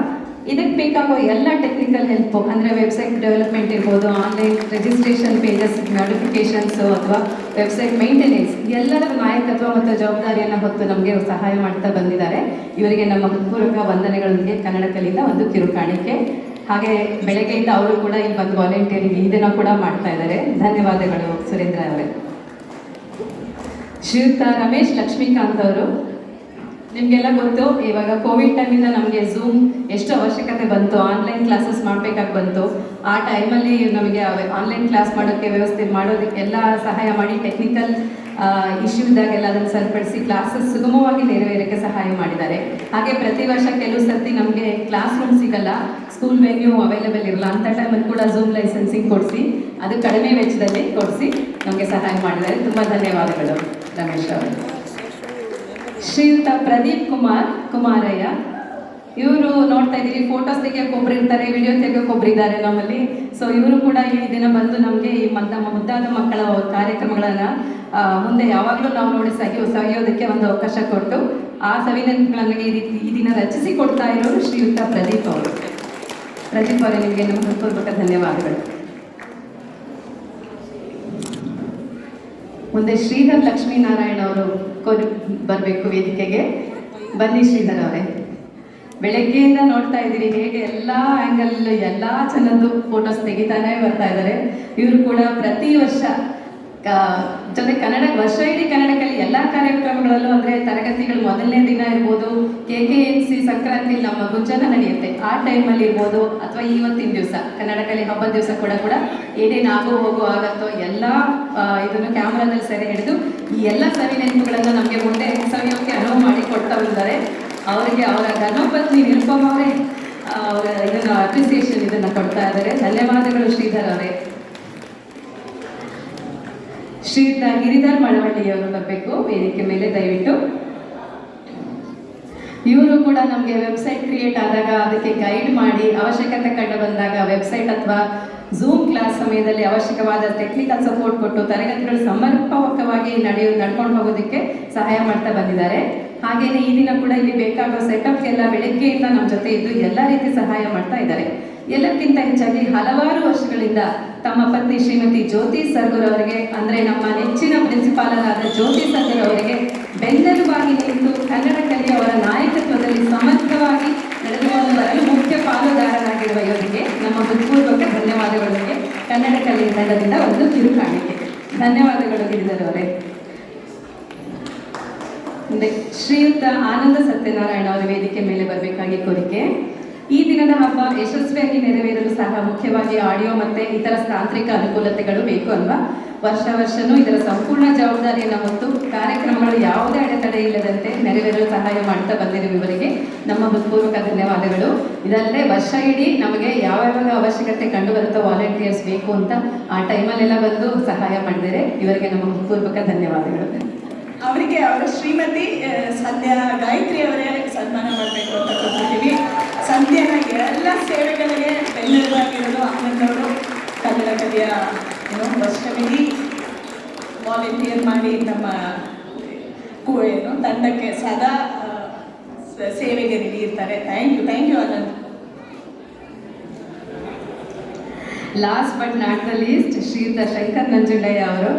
ಇದಕ್ಕೆ ಬೇಕಾಗೋ ಎಲ್ಲ ಟೆಕ್ನಿಕಲ್ ಹೆಲ್ಪು ಅಂದರೆ ವೆಬ್ಸೈಟ್ ಡೆವಲಪ್ಮೆಂಟ್ ಇರ್ಬೋದು, ಆನ್ಲೈನ್ ರಿಜಿಸ್ಟ್ರೇಷನ್ ಪೇಜಸ್ ನೋಟಿಫಿಕೇಷನ್ಸು ಅಥವಾ ವೆಬ್ಸೈಟ್ ಮೇಂಟೆನೆನ್ಸ್, ಎಲ್ಲರ ನಾಯಕತ್ವ ಮತ್ತು ಜವಾಬ್ದಾರಿಯನ್ನು ಹೊತ್ತು ನಮಗೆ ಸಹಾಯ ಮಾಡ್ತಾ ಬಂದಿದ್ದಾರೆ. ಇವರಿಗೆ ನಮ್ಮ ಹೃತ್ಪೂರ್ವಕ ವಂದನೆಗಳೊಂದಿಗೆ ಕನ್ನಡ ಕಲಿಯಿಂದ ಒಂದು ಕಿರುಕಾಣಿಕೆ. ಹಾಗೆ ಬೆಳಗ್ಗೆಯಿಂದ ಅವರು ಕೂಡ ಇಲ್ಲಿ ಬಂದು ವಾಲಂಟಿಯರಿಂಗ್ ಈ ದಿನ ಕೂಡ ಮಾಡ್ತಾ ಇದ್ದಾರೆ. ಧನ್ಯವಾದಗಳು ಸುರೇಂದ್ರ ಅವರೇ. ಶ್ರೀಯುತ ರಮೇಶ್ ಲಕ್ಷ್ಮೀಕಾಂತ್ ಅವರು, ನಿಮಗೆಲ್ಲ ಗೊತ್ತು, ಇವಾಗ ಕೋವಿಡ್ ಟೈಮಿಂದ ನಮಗೆ ಝೂಮ್ ಎಷ್ಟು ಅವಶ್ಯಕತೆ ಬಂತು, ಆನ್ಲೈನ್ ಕ್ಲಾಸಸ್ ಮಾಡಬೇಕಾಗಿ ಬಂತು. ಆ ಟೈಮಲ್ಲಿ ನಮಗೆ ಆನ್ಲೈನ್ ಕ್ಲಾಸ್ ಮಾಡೋಕ್ಕೆ ವ್ಯವಸ್ಥೆ ಮಾಡೋದಕ್ಕೆ ಎಲ್ಲ ಸಹಾಯ ಮಾಡಿ, ಟೆಕ್ನಿಕಲ್ ಇಶ್ಯೂ ಇದ್ದಾಗೆಲ್ಲ ಅದನ್ನು ಸರಿಪಡಿಸಿ ಕ್ಲಾಸಸ್ ಸುಗಮವಾಗಿ ನೆರವೇರೋಕ್ಕೆ ಸಹಾಯ ಮಾಡಿದ್ದಾರೆ. ಹಾಗೆ ಪ್ರತಿ ವರ್ಷ ಕೆಲವು ಸರ್ತಿ ನಮಗೆ ಕ್ಲಾಸ್ ರೂಮ್ ಸಿಗಲ್ಲ, ಸ್ಕೂಲ್ ವೆನ್ಯೂ ಅವೈಲೇಬಲ್ ಇರಲ್ಲ, ಅಂಥ ಟೈಮಲ್ಲಿ ಕೂಡ ಝೂಮ್ ಲೈಸೆನ್ಸಿಂಗ್ ಕೊಡಿಸಿ ಅದು ಕಡಿಮೆ ವೆಚ್ಚದಲ್ಲಿ ಕೊಡಿಸಿ ನಮಗೆ ಸಹಾಯ ಮಾಡಿದ್ದಾರೆ. ತುಂಬ ಧನ್ಯವಾದಗಳು ರಮೇಶ್ ಅವರು. ಶ್ರೀಯುತ ಪ್ರದೀಪ್ ಕುಮಾರಯ್ಯ, ಇವರು ನೋಡ್ತಾ ಇದ್ದೀರಿ, ಫೋಟೋಸ್ ತೆಗಿಯೋಕೆ ಒಬ್ರು ಇರ್ತಾರೆ, ವಿಡಿಯೋ ತೆಗಿಯೋಕೆ ಒಬ್ರು ಇದ್ದಾರೆ ನಮ್ಮಲ್ಲಿ. ಸೊ ಇವರು ಕೂಡ ಈ ದಿನ ಬಂದು ನಮಗೆ ಈ ನಮ್ಮ ಮುದ್ದಾದ ಮಕ್ಕಳ ಕಾರ್ಯಕ್ರಮಗಳನ್ನು ಮುಂದೆ ಯಾವಾಗಲೂ ನಾವು ನೋಡಿ ಸವಿಯೋದಕ್ಕೆ ಒಂದು ಅವಕಾಶ ಕೊಟ್ಟು ಆ ಸವಿನೆನಪುಗಳನ್ನು ಈ ದಿನ ರಚಿಸಿ ಕೊಡ್ತಾ ಇರೋರು ಶ್ರೀಯುತ ಪ್ರದೀಪ್ ಅವರು. ಪ್ರದೀಪ್ ಅವರೇ, ನಿಮಗೆ ನಮ್ಮ ಹೃತ್ಪೂರ್ವಕ ಧನ್ಯವಾದಗಳು. ಮುಂದೆ ಶ್ರೀಧರ್ ಲಕ್ಷ್ಮೀನಾರಾಯಣ ಅವರು ಬರಬೇಕು ವೇದಿಕೆಗೆ. ಬನ್ನಿ ಶ್ರೀಧರ್ ಅವರೇ. ಬೆಳಗ್ಗೆಯಿಂದ ನೋಡ್ತಾ ಇದ್ದೀರಿ ಹೇಗೆ ಎಲ್ಲ ಆ್ಯಂಗಲ್ ಎಲ್ಲ ಜನದ್ದು ಫೋಟೋಸ್ ತೆಗಿತಾನೆ ಬರ್ತಾ ಇದ್ದಾರೆ. ಇವರು ಕೂಡ ಪ್ರತಿ ವರ್ಷ ಜೊತೆ ಕನ್ನಡ ವರ್ಷ ಇಡೀ ಕನ್ನಡಕಲ್ಲಿ ಎಲ್ಲ ಕಾರ್ಯಕ್ರಮಗಳಲ್ಲೂ ಅಂದರೆ ತರಗತಿಗಳು ಮೊದಲನೇ ದಿನ ಇರ್ಬೋದು, KKNC ಸಂಕ್ರಾಂತಿ ನಮ್ಮ ಗುಂಜನ ನಡೆಯುತ್ತೆ ಆ ಟೈಮಲ್ಲಿ ಇರ್ಬೋದು, ಅಥವಾ ಇವತ್ತಿನ ದಿವಸ ಕನ್ನಡಕಲಿ ಹಬ್ಬದ ದಿವಸ ಕೂಡ ಏನೇನು ಆಗೋ ಹೋಗೋ ಆಗತ್ತೋ ಎಲ್ಲ ಇದನ್ನು ಕ್ಯಾಮ್ರಾದಲ್ಲಿ ಸೆರೆ ಹಿಡಿದು ಈ ಎಲ್ಲ ಸವಿ ನೆನಪುಗಳನ್ನು ನಮಗೆ ಮುಂದೆ ಸವಿಯೋಕ್ಕೆ ಅನುವು ಮಾಡಿ ಕೊಡ್ತಾ ಬಂದಿದ್ದಾರೆ. ಅವರಿಗೆ ಅವರ ಧರ್ಮಪತ್ನಿ ನಿರುಪಮ ಅವರೇ ಅವರ ಇದನ್ನು ಅಪ್ರಿಸಿಯೇಷನ್ ಇದನ್ನು ಕೊಡ್ತಾ ಇದ್ದಾರೆ. ಧನ್ಯವಾದಗಳು ಶ್ರೀಧರ್ ಅವರೇ. ಶ್ರೀಯುತ ಗಿರಿಧರ್ ಮಳವಳ್ಳಿಯವರು ಬರಬೇಕು ವೇದಿಕೆ ಮೇಲೆ ದಯವಿಟ್ಟು. ಇವರು ಕೂಡ ನಮಗೆ ವೆಬ್ಸೈಟ್ ಕ್ರಿಯೇಟ್ ಆದಾಗ ಅದಕ್ಕೆ ಗೈಡ್ ಮಾಡಿ, ಅವಶ್ಯಕತೆ ಕಂಡು ಬಂದಾಗ ವೆಬ್ಸೈಟ್ ಅಥವಾ ಝೂಮ್ ಕ್ಲಾಸ್ ಸಮಯದಲ್ಲಿ ಅವಶ್ಯಕವಾದ ಟೆಕ್ನಿಕಲ್ ಸಪೋರ್ಟ್ ಕೊಟ್ಟು ತರಗತಿಗಳು ಸಮರ್ಪಕವಾಗಿ ನಡ್ಕೊಂಡು ಹೋಗೋದಕ್ಕೆ ಸಹಾಯ ಮಾಡ್ತಾ ಬಂದಿದ್ದಾರೆ. ಹಾಗೆಯೇ ಈ ದಿನ ಕೂಡ ಇಲ್ಲಿ ಬೇಕಾಗುವ ಸೆಟಪ್ಗೆಲ್ಲ ಬೆಳಗ್ಗೆಯಿಂದ ನಮ್ಮ ಜೊತೆ ಇದ್ದು ಎಲ್ಲ ರೀತಿ ಸಹಾಯ ಮಾಡ್ತಾ ಇದ್ದಾರೆ. ಎಲ್ಲಕ್ಕಿಂತ ಹೆಚ್ಚಾಗಿ ಹಲವಾರು ವರ್ಷಗಳಿಂದ ತಮ್ಮ ಪತ್ನಿ ಶ್ರೀಮತಿ ಜ್ಯೋತಿ ಸರ್ಗೂರ್ ಅವರಿಗೆ, ಅಂದರೆ ನಮ್ಮ ನೆಚ್ಚಿನ ಪ್ರಿನ್ಸಿಪಾಲರಾದ ಜ್ಯೋತಿ ಸರ್ಗೂರ್ ಅವರಿಗೆ ಬೆನ್ನೆಲುಬಾಗಿ ನಿಂತು ಕನ್ನಡ ಕಲಿಯವರ ನಾಯಕತ್ವದಲ್ಲಿ ಸಮರ್ಥವಾಗಿ ನಡೆದುಕೊಂಡು ಬರಲು ಮುಖ್ಯ ಪಾಲುದಾರರಾಗಿರುವ ಇವರಿಗೆ ನಮ್ಮ ಹೃತ್ಪೂರ್ವಕ ಧನ್ಯವಾದಗಳಿಗೆ ಕನ್ನಡ ಕಲಿಯ ತಂಡದಿಂದ ಒಂದು ಕಿರುಕಾಣಿಕೆ. ಧನ್ಯವಾದಗಳು ಗಿರಿಧರ್ ಅವರೇ. ಶ್ರೀಯುತ ಆನಂದ ಸತ್ಯನಾರಾಯಣ ಅವರ ವೇದಿಕೆ ಮೇಲೆ ಬರಬೇಕಾಗಿ ಕೋರಿಕೆ. ಈ ದಿನದ ಹಬ್ಬ ಯಶಸ್ವಿಯಾಗಿ ನೆರವೇರಲು ಸಹ ಮುಖ್ಯವಾಗಿ ಆಡಿಯೋ ಮತ್ತು ಇತರ ತಾಂತ್ರಿಕ ಅನುಕೂಲತೆಗಳು ಬೇಕು ಅಲ್ವಾ? ವರ್ಷನೂ ಇದರ ಸಂಪೂರ್ಣ ಜವಾಬ್ದಾರಿಯನ್ನು ಹೊತ್ತು ಕಾರ್ಯಕ್ರಮಗಳು ಯಾವುದೇ ಅಡೆತಡೆ ಇಲ್ಲದಂತೆ ನೆರವೇರಲು ಸಹಾಯ ಮಾಡ್ತಾ ಬಂದಿರುವ ಇವರಿಗೆ ನಮ್ಮ ಹೃತ್ಪೂರ್ವಕ ಧನ್ಯವಾದಗಳು. ಇದಲ್ಲದೆ ವರ್ಷ ಇಡೀ ನಮಗೆ ಯಾವ್ಯಾವ ಅವಶ್ಯಕತೆ ಕಂಡು ಬರುತ್ತೋ ವಾಲಂಟಿಯರ್ಸ್ ಬೇಕು ಅಂತ ಆ ಟೈಮಲ್ಲೆಲ್ಲ ಬಂದು ಸಹಾಯ ಮಾಡಿದರೆ ಇವರಿಗೆ ನಮ್ಮ ಹೃತ್ಪೂರ್ವಕ ಧನ್ಯವಾದಗಳು. ಅವರಿಗೆ ಅವರ ಶ್ರೀಮತಿ ಸಂಧ್ಯಾ ಗಾಯತ್ರಿ ಅವರೇ ಸನ್ಮಾನ ಮಾಡಬೇಕು ಅಂತ ಕೊಟ್ಟಿದ್ದೀವಿ. ಸಂಧ್ಯಾನ ಎಲ್ಲ ಸೇವೆಗಳಿಗೆ ಬೆನ್ನೆಲುಬಾಗಿರೋದು ಆನಂದವರು ಕನ್ನಡ ಕಲಿಯ ವರ್ಷವಿಡೀ ವಾಲಂಟಿಯರ್ ಮಾಡಿ ನಮ್ಮ ತಂಡಕ್ಕೆ ಸದಾ ಸೇವೆಗೆ ರೆಡಿ ಇರ್ತಾರೆ. Thank you Anand. Last but not the least Shriyuta Shankar Nanjundaiah ಅವರು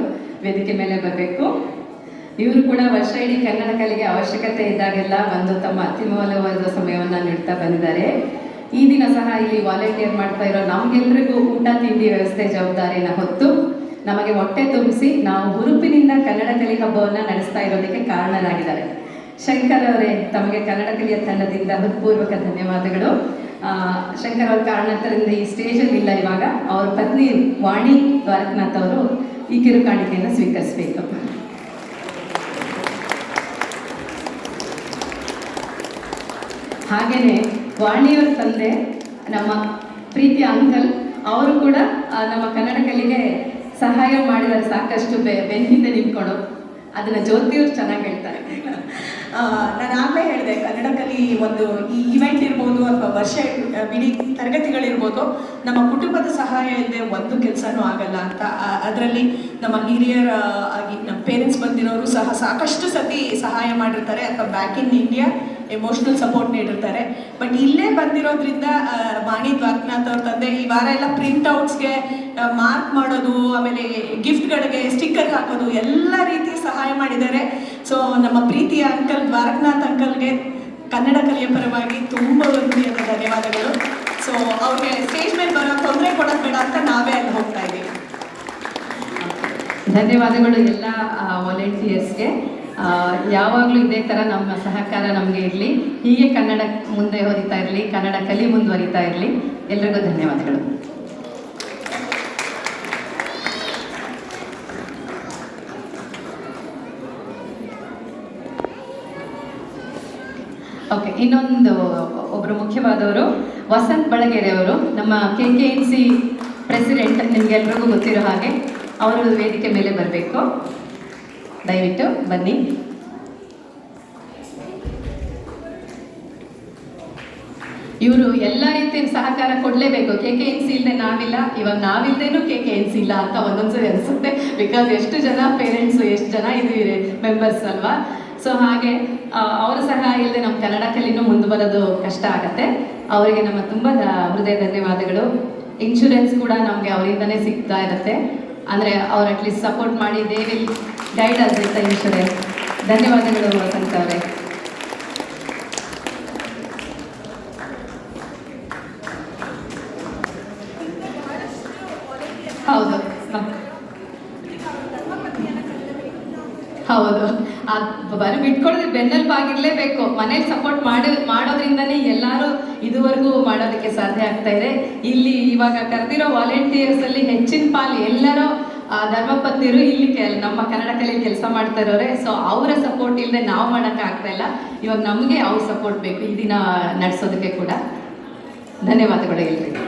ವೇದಿಕೆ ಮೇಲೆ ಬರಬೇಕು. ಇವರು ಕೂಡ ವರ್ಷ ಇಡೀ ಕನ್ನಡ ಕಲೆಗೆ ಅವಶ್ಯಕತೆ ಇದ್ದಾಗೆಲ್ಲ ಬಂದು ತಮ್ಮ ಅತ್ಯಮೂಲ್ಯವಾದ ಸಮಯವನ್ನು ನೀಡ್ತಾ ಬಂದಿದ್ದಾರೆ. ಈ ದಿನ ಸಹ ಇಲ್ಲಿ ವಾಲಂಟಿಯರ್ ಮಾಡ್ತಾ ಇರೋ ನಮಗೆಲ್ಲರಿಗೂ ಊಟ ತಿಂಡಿ ವ್ಯವಸ್ಥೆ ಜವಾಬ್ದಾರಿಯನ್ನು ಹೊತ್ತು ನಮಗೆ ಹೊಟ್ಟೆ ತುಂಬಿಸಿ ನಾವು ಹುರುಪಿನಿಂದ ಕನ್ನಡ ಕಲಿ ಹಬ್ಬವನ್ನು ನಡೆಸ್ತಾ ಇರೋದಕ್ಕೆ ಕಾರಣರಾಗಿದ್ದಾರೆ. ಶಂಕರ್ ಅವರೇ, ತಮಗೆ ಕನ್ನಡ ಕಲಿಯ ತಂಡದಿಂದ ಹೃತ್ಪೂರ್ವಕ ಧನ್ಯವಾದಗಳು. ಶಂಕರ್ ಅವ್ರ ಕಾರಣಾಂತರದಿಂದ ಈ ಸ್ಟೇಜಲ್ಲಿ ಇಲ್ಲ ಇವಾಗ. ಅವ್ರ ಪತ್ನಿ ವಾಣಿ ದ್ವಾರಕನಾಥ್ ಅವರು ಈ ಕಿರುಕಾಣಿಕೆಯನ್ನು ಸ್ವೀಕರಿಸಬೇಕು. ಹಾಗೆಯೇ ವಾಣಿಯವರ ತಂದೆ ನಮ್ಮ ಪ್ರೀತಿಯ ಅಂಕಲ್ ಅವರು ಕೂಡ ನಮ್ಮ ಕನ್ನಡ ಕಲಿಗೆ ಸಹಾಯ ಮಾಡಿದ್ದಾರೆ. ಸಾಕಷ್ಟು ಬೆನ್ನಿಂದ ನಿಂತ್ಕೊಂಡು ಅದನ್ನು ಜ್ಯೋತಿಯವರು ಚೆನ್ನಾಗಿ ಹೇಳ್ತಾರೆ. ನಾನು ಆಗಲೇ ಹೇಳಿದೆ, ಕನ್ನಡ ಕಲಿ ಒಂದು ಈ ಇವೆಂಟ್ ಇರ್ಬೋದು ಅಥವಾ ವರ್ಷ ಇಡೀ ತರಗತಿಗಳಿರ್ಬೋದು, ನಮ್ಮ ಕುಟುಂಬದ ಸಹಾಯ ಇಲ್ಲದೆ ಒಂದು ಕೆಲಸನೂ ಆಗಲ್ಲ ಅಂತ. ಅದರಲ್ಲಿ ನಮ್ಮ ಹಿರಿಯರ ಆಗಿ ನಮ್ಮ ಪೇರೆಂಟ್ಸ್ ಬಂದಿರೋರು ಸಹ ಸಾಕಷ್ಟು ಸತಿ ಸಹಾಯ ಮಾಡಿರ್ತಾರೆ ಅಥವಾ back in India emotional support ನೀಡಿರ್ತಾರೆ. ಬಟ್ ಇಲ್ಲೇ ಬಂದಿರೋದ್ರಿಂದ ವಾಣಿ ದ್ವಾರಕನಾಥ್ ಅವ್ರ ತಂದೆ ಈ ವಾರ ಎಲ್ಲ ಪ್ರಿಂಟ್ಔಟ್ಸ್ಗೆ ಮಾರ್ಕ್ ಮಾಡೋದು, ಆಮೇಲೆ ಗಿಫ್ಟ್ಗಳಿಗೆ ಸ್ಟಿಕ್ಕರ್ ಹಾಕೋದು ಎಲ್ಲ ರೀತಿ ಸಹಾಯ ಮಾಡಿದ್ದಾರೆ. ಸೊ ನಮ್ಮ ಪ್ರೀತಿಯ ಅಂಕಲ್ ದ್ವಾರಕನಾಥ್ ಅಂಕಲ್ಗೆ ಕನ್ನಡ ಕಲಿಯ ಪರವಾಗಿ ತುಂಬ ಹೃದಯದ ಧನ್ಯವಾದಗಳು. ಸೊ ಅವ್ರಿಗೆ ಸ್ಟೇಜ್ ಮೇಲೆ ಬರೋ ತೊಂದರೆ ಕೊಡೋದು ಬೇಡ ಅಂತ ನಾವೇ ಅಲ್ಲಿ ಹೋಗ್ತಾ ಇದ್ದೀವಿ. ಧನ್ಯವಾದಗಳು ಎಲ್ಲ ವಾಲಂಟಿಯರ್ಸ್ಗೆ. ಯಾವಾಗಲೂ ಇದೇ ಥರ ನಮ್ಮ ಸಹಕಾರ ನಮಗೆ ಇರಲಿ, ಹೀಗೆ ಕನ್ನಡ ಮುಂದೆ ಹೊರಿತಾ ಇರಲಿ, ಕನ್ನಡ ಕಲಿ ಮುಂದುವರಿತಾ ಇರಲಿ. ಎಲ್ರಿಗೂ ಧನ್ಯವಾದಗಳು. ಓಕೆ, ಒಬ್ಬರು ಮುಖ್ಯವಾದವರು ವಸಂತ್ ಬಳಗೇರಿ ಅವರು, ನಮ್ಮ KKNC ಪ್ರೆಸಿಡೆಂಟ್. ನಿಮಗೆಲ್ರಿಗೂ ಗೊತ್ತಿರೋ ಹಾಗೆ ಅವರು ವೇದಿಕೆ ಮೇಲೆ ಬರಬೇಕು. ದಯವಿಟ್ಟು ಬನ್ನಿ. ಇವರು ಎಲ್ಲ ರೀತಿಯ ಸಹಕಾರ ಕೊಡಲೇಬೇಕು. KKNC ಇಲ್ಲದೆ ನಾವಿಲ್ಲ, ಇವಾಗ ನಾವಿಲ್ಲದೇನು KKNC ಇಲ್ಲ ಅಂತ ಒಂದೊಂದ್ಸರಿ ಅನಿಸುತ್ತೆ. ಬಿಕಾಸ್ ಎಷ್ಟು ಜನ ಪೇರೆಂಟ್ಸು, ಎಷ್ಟು ಜನ ಇದ್ದೀವಿ ಮೆಂಬರ್ಸ್ ಅಲ್ವಾ. ಸೊ ಹಾಗೆ ಅವರು ಸಹ ಇಲ್ಲದೆ ನಮ್ಮ ಕನ್ನಡ ಕಲಿನೂ ಮುಂದೆ ಬರೋದು ಕಷ್ಟ ಆಗತ್ತೆ. ಅವರಿಗೆ ನಮ್ಮ ತುಂಬ ಹೃದಯ ಧನ್ಯವಾದಗಳು. ಇನ್ಶೂರೆನ್ಸ್ ಕೂಡ ನಮಗೆ ಅವರಿಂದನೇ ಸಿಗ್ತಾ ಇರುತ್ತೆ. ಅಂದರೆ ಅವ್ರು ಅಟ್ಲೀಸ್ಟ್ ಸಪೋರ್ಟ್ ಮಾಡಿ they will guide us with the insurance. ಧನ್ಯವಾದಗಳು ವಸಂತ ಅವರೇ. ಹೌದು ಹೌದು ಬರೀ ಬಿಟ್ಕೊಡೋದು ಬೆನ್ನೆಲುಬಾಗಿರ್ಲೇಬೇಕು. ಮನೇಲಿ ಸಪೋರ್ಟ್ ಮಾಡೋದ್ರಿಂದನೇ ಎಲ್ಲರೂ ಇದುವರೆಗೂ ಮಾಡೋದಕ್ಕೆ ಸಾಧ್ಯ ಆಗ್ತಾ ಇದೆ. ಇಲ್ಲಿ ಇವಾಗ ಕರೆದಿರೋ ವಾಲಂಟಿಯರ್ಸ್ ಅಲ್ಲಿ ಹೆಚ್ಚಿನ ಪಾಲು ಎಲ್ಲರೂ ಧರ್ಮಪತ್ನಿಯರು ಇಲ್ಲಿ ನಮ್ಮ ಕನ್ನಡ ಕಲೆಯಲ್ಲಿ ಕೆಲಸ ಮಾಡ್ತಾ ಇರೋರೆ. ಸೊ ಅವರ ಸಪೋರ್ಟ್ ಇಲ್ಲದೆ ನಾವು ಮಾಡೋಕ್ಕೆ ಆಗ್ತಾ ಇಲ್ಲ. ಇವಾಗ ನಮಗೆ ಅವ್ರ ಸಪೋರ್ಟ್ ಬೇಕು ಈ ದಿನ ನಡೆಸೋದಕ್ಕೆ ಕೂಡ. ಧನ್ಯವಾದಗಳು ಎಲ್ರಿಗೂ.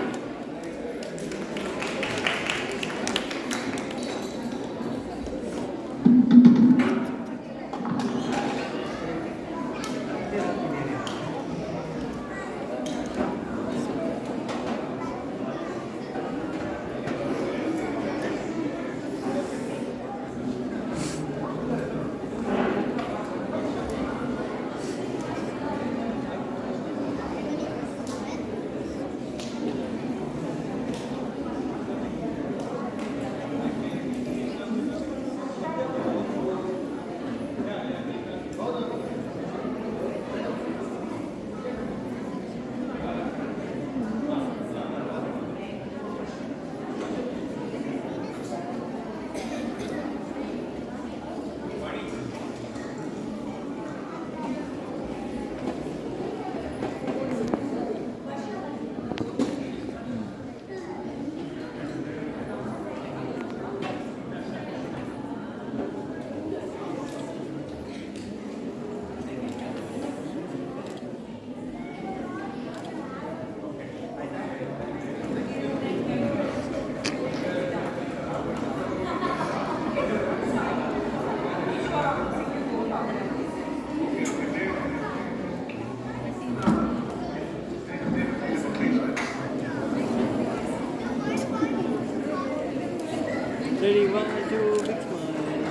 Ready, 1, 2, big smile.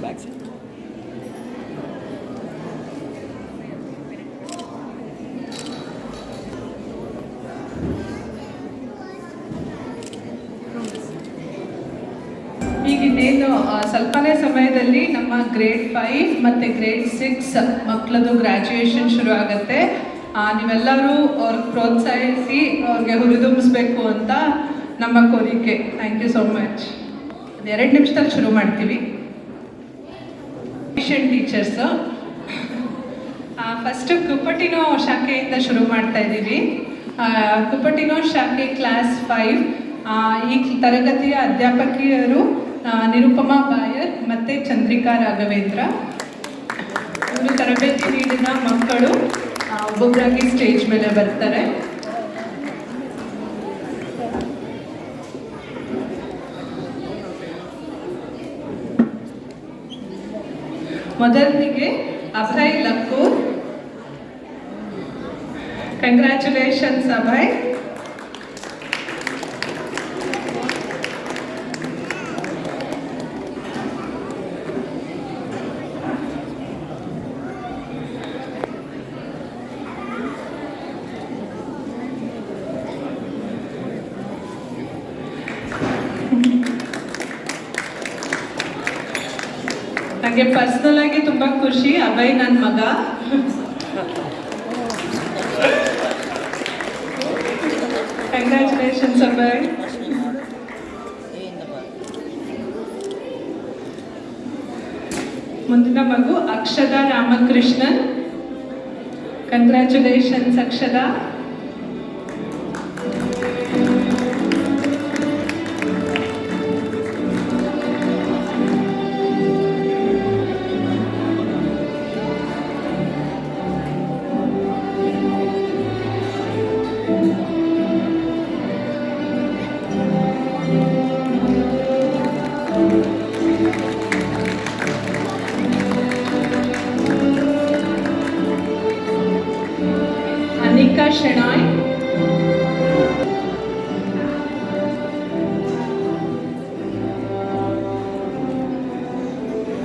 Back seat. ಈಗ ಇನ್ನೇನು ಸ್ವಲ್ಪನೇ ಸಮಯದಲ್ಲಿ ನಮ್ಮ ಗ್ರೇಡ್ 5 ಮತ್ತು ಗ್ರೇಡ್ 6 ಮಕ್ಕಳದು ಗ್ರ್ಯಾಜುಯೇಷನ್ ಶುರು ಆಗುತ್ತೆ. ನೀವೆಲ್ಲರೂ ಅವ್ರಿಗೆ ಪ್ರೋತ್ಸಾಹಿಸಿ ಅವ್ರಿಗೆ ಹುರಿದುಂಬಿಸ್ಬೇಕು ಅಂತ ನಮ್ಮ ಕೋರಿಕೆ. Thank you so much. 2 ನಿಮಿಷದಲ್ಲಿ ಶುರು ಮಾಡ್ತೀವಿ. ಟೀಚರ್ಸು ಫಸ್ಟು ಕುಪ್ಪಟಿನೋ ಶಾಖೆಯಿಂದ ಶುರು ಮಾಡ್ತಾ ಇದ್ದೀವಿ. ಕುಪ್ಪಟಿನೋ ಶಾಖೆ ಕ್ಲಾಸ್ 5. ಈ ತರಗತಿಯ ಅಧ್ಯಾಪಕಿಯರು ನಿರುಪಮಾ ಬಾಯರ್ ಮತ್ತು ಚಂದ್ರಿಕಾ ರಾಘವೇಂದ್ರ. ಇವರು ತರಬೇತಿ ನೀಡಿದ ಮಕ್ಕಳು ಒಬ್ಬೊಬ್ಬರಾಗಿ ಸ್ಟೇಜ್ ಮೇಲೆ ಬರ್ತಾರೆ. ಮೊದಲಿಗೆ ಅಭಯ್ ಲಕ್ಕೂರ್. ಕಂಗ್ರ್ಯಾಚುಲೇಷನ್ಸ್ ಅಭಯ್. ನನಗೆ ಪರ್ಸ್ನಲ್ ಆಗಿ ತುಂಬ ಖುಷಿ. ಅಭಯ್ ನನ್ನ ಮಗ. ಕಂಗ್ರ್ಯಾಚುಲೇಷನ್ಸ್ ಅಭಯ್. ಮುಂದಿನ ಮಗು ಅಕ್ಷದಾ ರಾಮಕೃಷ್ಣನ್. ಕಂಗ್ರ್ಯಾಚುಲೇಷನ್ಸ್ ಅಕ್ಷದಾ. ಅನಿಕಾ ಶೆಣಾಯ್.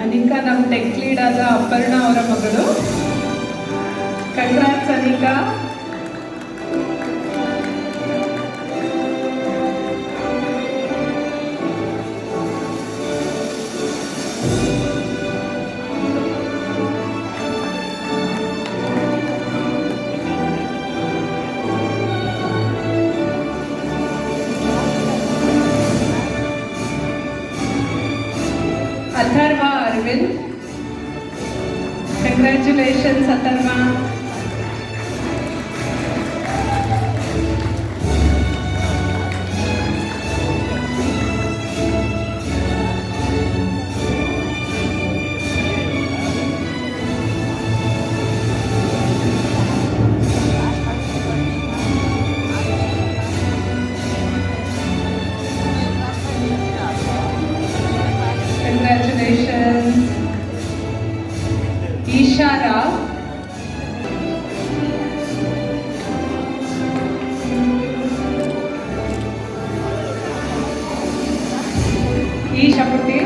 ಅನಿಕಾ ನಮ್ಮ ಟೆಕ್ ಲೀಡ್ ಆದ ಅಪರ್ಣ ಅವರ ಮಗಳು. Congrats Anika. Atharva Arvind. Congratulations Atharva. Congratulations. Isha Rao. Isha Putti.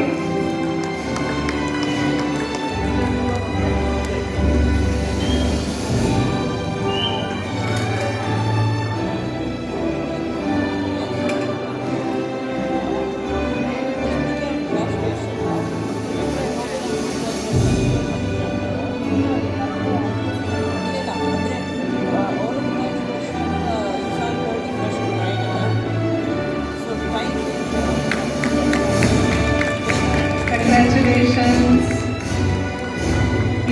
Congratulations.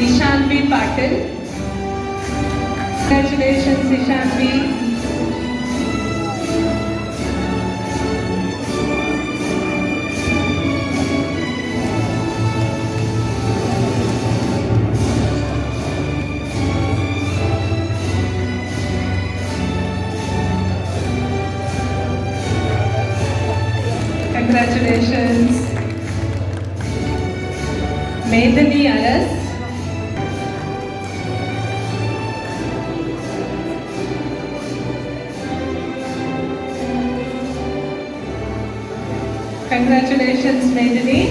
Ishanvi Patil. Congratulations, Ishanvi. Congratulations. Medani Aras. Congratulations, Medani.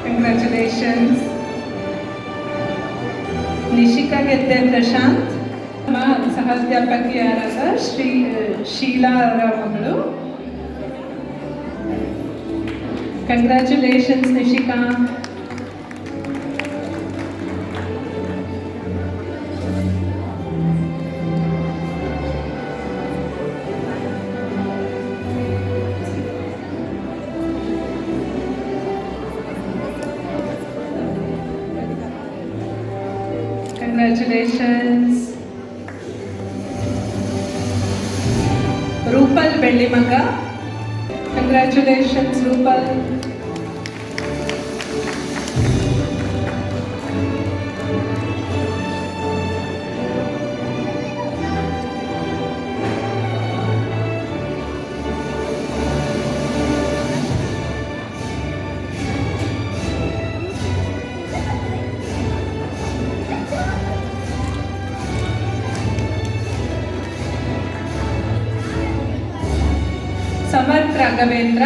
Congratulations. Nishika ಗೆದ್ದೆ ಪ್ರಶಾಂತ್. ಸಹಾಧ್ಯಾಪಕಿಯಾದ ಶೀಲಾ ಅವರ ಮಗಳು. Congratulations Nishika. Congratulations. Rupal Bellimanga. Congratulations, Rupal. Samarth Raghavendra.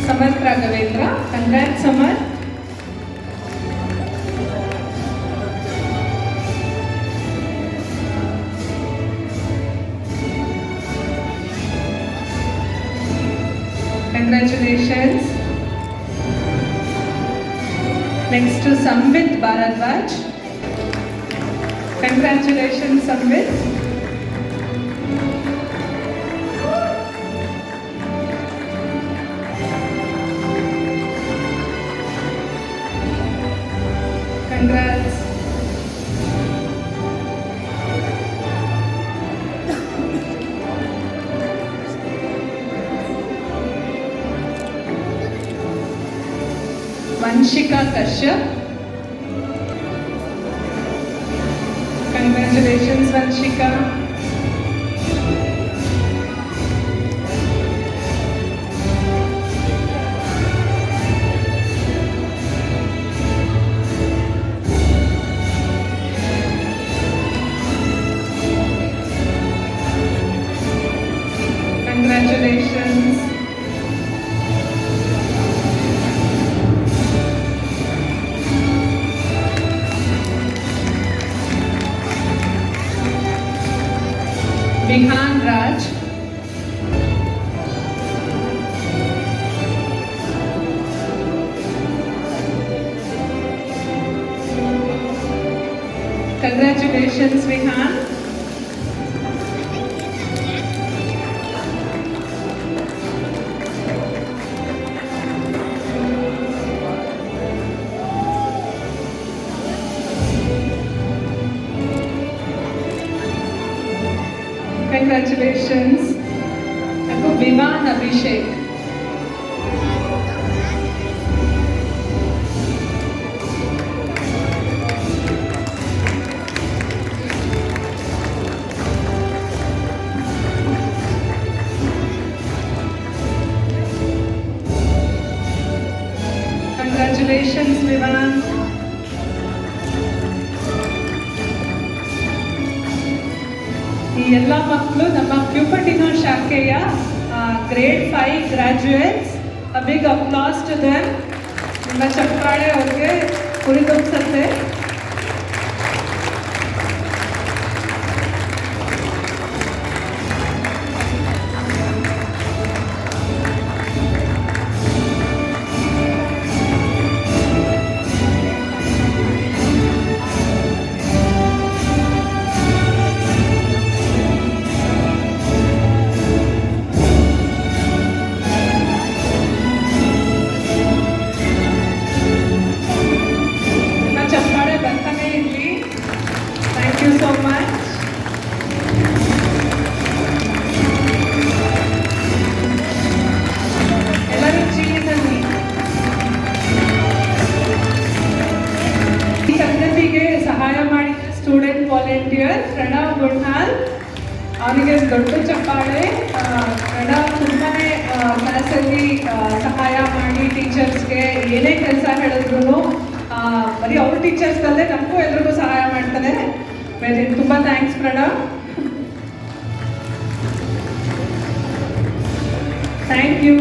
Samarth Raghavendra. Congrats Samarth. Congratulations. Next to Samvit Bharadwaj. Congratulations, Samvit. Congrats. Vanshika Kashyap. Congratulations, Vanshika. Congratulations. Vihaan Raj, Congratulations, Vihan. Congratulations. Ako Vivan Abhishek. Congratulations, Vivan. ಈ ಎಲ್ಲ ಮಕ್ಕಳು ನಮ್ಮ Cupertino ಶಾಖೆಯ grade 5 graduates. A big applause to them. ನಿಮ್ಮ ಚಪ್ಪಾಳೆ ಅವ್ರಿಗೆ ಹುರಿದುಂಬಿಸುತ್ತೆ. Thank you so much. ಎಲ್ಲರೂ ಚೀಲಿನಲ್ಲಿ ಈ ಸಂಗತಿಗೆ ಸಹಾಯ ಮಾಡಿದ ಸ್ಟೂಡೆಂಟ್ ವಾಲಂಟಿಯರ್ ಪ್ರಣವ್ ಗುಡ್ಹಾಲ್, ಅವನಿಗೆ ದೊಡ್ಡ ಚಪ್ಪಾಳೆ. ಪ್ರಣವ್ ತುಂಬಾನೇ ಕ್ಲಾಸಲ್ಲಿ ಸಹಾಯ ಮಾಡಿ ಟೀಚರ್ಸ್ಗೆ ಏನೇ ಕೆಲಸ ಹೇಳಿದ್ರು ಬರೀ ಅವ್ರ ಟೀಚರ್ಸ್ ಅಲ್ಲದೆ ನಮಗೂ ಎಲ್ರಿಗೂ ಸಹಾಯ ಮಾಡ್ತಾರೆ. ತುಂಬ ಥ್ಯಾಂಕ್ಸ್ ಪ್ರಣವ್. Thank you.